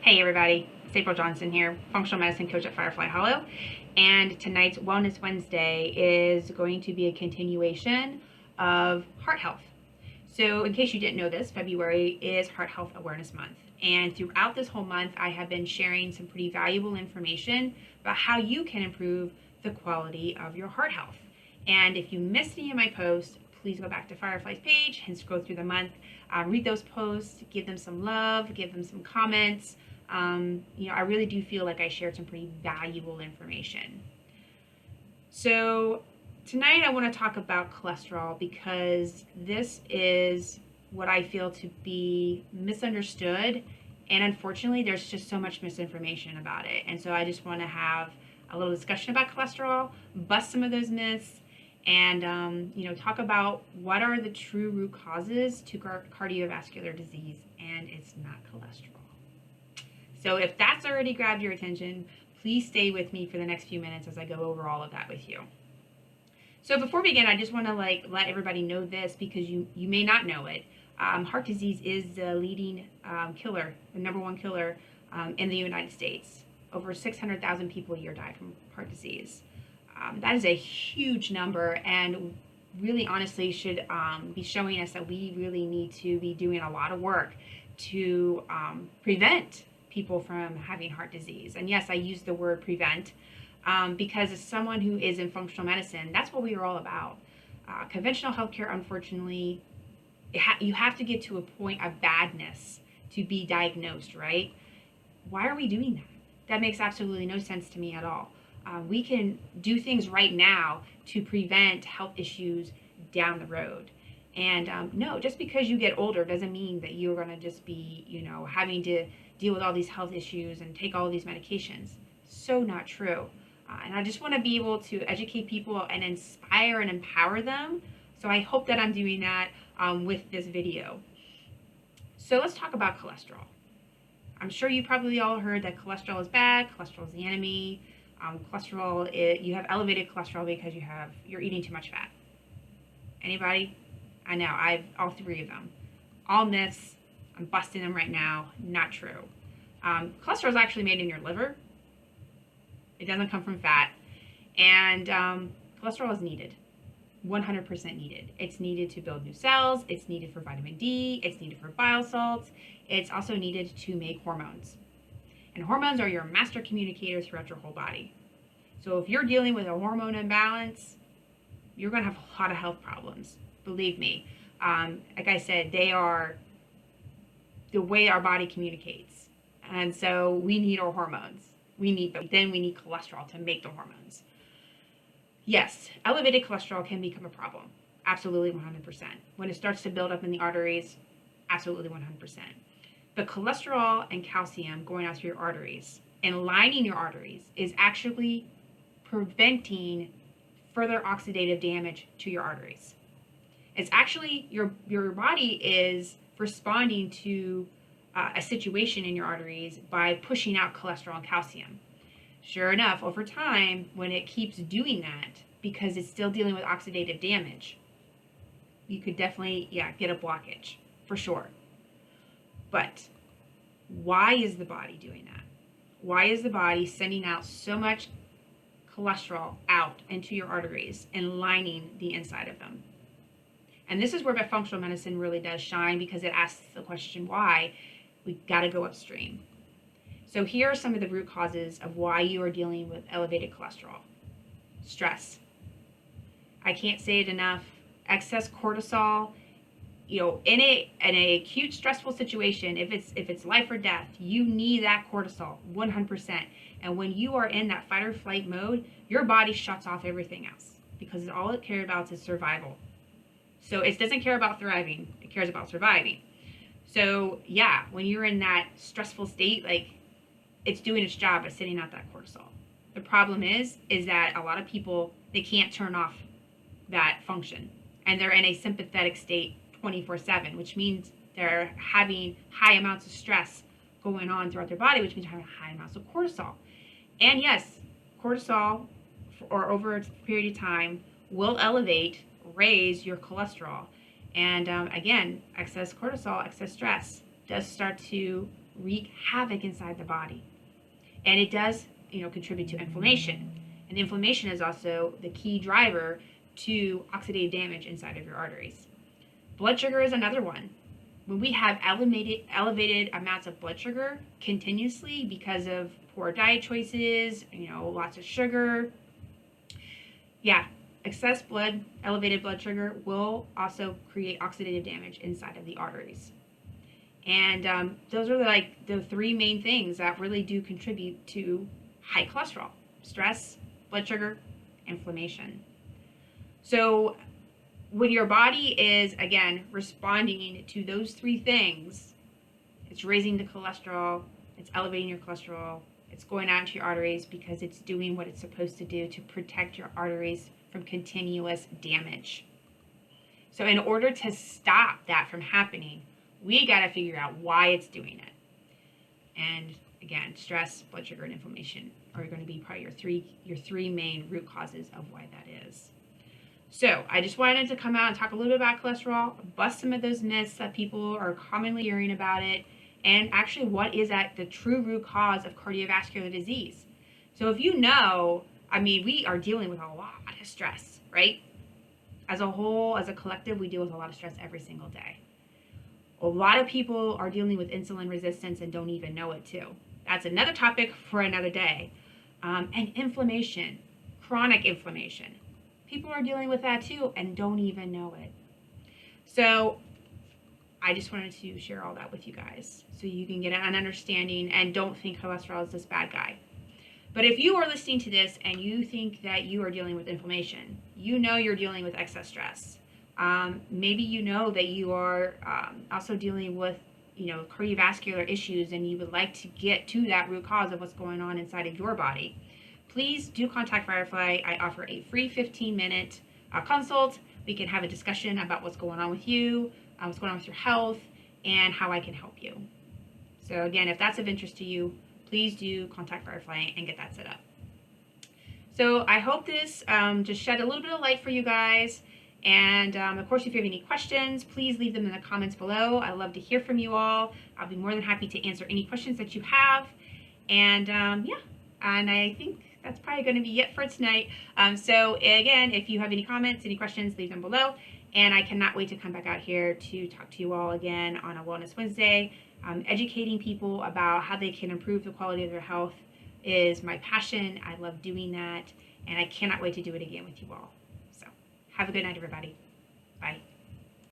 Hey everybody, it's April Johnson here, functional medicine coach at Firefly Hollow, and tonight's Wellness Wednesday is going to be a continuation of heart health. So in case you didn't know this, February is Heart Health Awareness Month, and throughout this whole month I have been sharing some pretty valuable information about how you can improve the quality of your heart health. And if you missed any of my posts, please go back to Firefly's page and scroll through the month, read those posts, give them some love, give them some comments. I really do feel like I shared some pretty valuable information. So tonight I want to talk about cholesterol because this is what I feel to be misunderstood, and unfortunately there's just so much misinformation about it. And so I just want to have a little discussion about cholesterol, bust some of those myths, and talk about what are the true root causes to cardiovascular disease, and it's not cholesterol. So if that's already grabbed your attention, please stay with me for the next few minutes as I go over all of that with you. So before we begin, I just want to let everybody know this because you may not know it. Heart disease is the leading killer, the number one killer in the United States. Over 600,000 people a year die from heart disease. That is a huge number, and really honestly should be showing us that we really need to be doing a lot of work to prevent people from having heart disease. And yes, I use the word prevent because as someone who is in functional medicine, that's what we are all about. Conventional healthcare, unfortunately, you have to get to a point of badness to be diagnosed, right? Why are we doing that? That makes absolutely no sense to me at all. We can do things right now to prevent health issues down the road. And no, just because you get older doesn't mean that you're going to just be, having to deal with all these health issues and take all these medications. So not true. And I just want to be able to educate people and inspire and empower them. So I hope that I'm doing that with this video. So let's talk about cholesterol. I'm sure you probably all heard that cholesterol is bad, cholesterol is the enemy. You have elevated cholesterol because you're eating too much fat. Anybody? I know, I've all three of them. All myths. I'm busting them right now. Not true. Cholesterol is actually made in your liver. It doesn't come from fat. And cholesterol is needed. 100% needed. It's needed to build new cells. It's needed for vitamin D. It's needed for bile salts. It's also needed to make hormones. And hormones are your master communicators throughout your whole body. So if you're dealing with a hormone imbalance, you're going to have a lot of health problems. Believe me. Like I said, they are the way our body communicates. And so we need our hormones. We need cholesterol to make the hormones. Yes, elevated cholesterol can become a problem. Absolutely 100%. When it starts to build up in the arteries, absolutely 100%. But cholesterol and calcium going out through your arteries and lining your arteries is actually preventing further oxidative damage to your arteries. It's actually your body is responding to a situation in your arteries by pushing out cholesterol and calcium. Sure enough, over time, when it keeps doing that, because it's still dealing with oxidative damage, you could definitely, get a blockage, for sure. But why is the body doing that? Why is the body sending out so much cholesterol out into your arteries and lining the inside of them? And this is where functional medicine really does shine, because it asks the question why. We've got to go upstream. So here are some of the root causes of why you are dealing with elevated cholesterol. Stress. I can't say it enough. Excess cortisol. In a acute stressful situation, if it's life or death, you need that cortisol 100%. And when you are in that fight or flight mode, your body shuts off everything else because all it cares about is survival. So it doesn't care about thriving, it cares about surviving. So when you're in that stressful state, it's doing its job at sending out that cortisol. The problem is that a lot of people, they can't turn off that function, and they're in a sympathetic state 24/7, which means they're having high amounts of stress going on throughout their body, which means they're having high amounts of cortisol. And yes, cortisol, or over a period of time, will raise your cholesterol. And again, excess cortisol, excess stress does start to wreak havoc inside the body. And it does, contribute to inflammation. And inflammation is also the key driver to oxidative damage inside of your arteries. Blood sugar is another one. When we have elevated amounts of blood sugar continuously because of poor diet choices, lots of sugar, elevated blood sugar will also create oxidative damage inside of the arteries. And those are like the three main things that really do contribute to high cholesterol: stress, blood sugar, inflammation. So when your body is, again, responding to those three things, it's raising the cholesterol, it's elevating your cholesterol, it's going out into your arteries because it's doing what it's supposed to do to protect your arteries from continuous damage. So in order to stop that from happening, we got to figure out why it's doing it. And again, stress, blood sugar, and inflammation are going to be probably your three main root causes of why that is. So I just wanted to come out and talk a little bit about cholesterol, bust some of those myths that people are commonly hearing about it, and actually what is the true root cause of cardiovascular disease. So if we are dealing with a lot of stress, right? As a whole, as a collective, we deal with a lot of stress every single day. A lot of people are dealing with insulin resistance and don't even know it too. That's another topic for another day. And inflammation, chronic inflammation. People are dealing with that too and don't even know it. So I just wanted to share all that with you guys so you can get an understanding and don't think cholesterol is this bad guy. But if you are listening to this and you think that you are dealing with inflammation, you're dealing with excess stress. Maybe that you are also dealing with cardiovascular issues and you would like to get to that root cause of what's going on inside of your body. Please do contact Firefly. I offer a free 15-minute consult. We can have a discussion about what's going on with you, what's going on with your health, and how I can help you. So again, if that's of interest to you, please do contact Firefly and get that set up. So I hope this just shed a little bit of light for you guys. And of course, if you have any questions, please leave them in the comments below. I love to hear from you all. I'll be more than happy to answer any questions that you have. And and I think that's probably going to be it for tonight. So again, if you have any comments, any questions, leave them below. And I cannot wait to come back out here to talk to you all again on a Wellness Wednesday. Educating people about how they can improve the quality of their health is my passion. I love doing that. And I cannot wait to do it again with you all. So have a good night, everybody. Bye.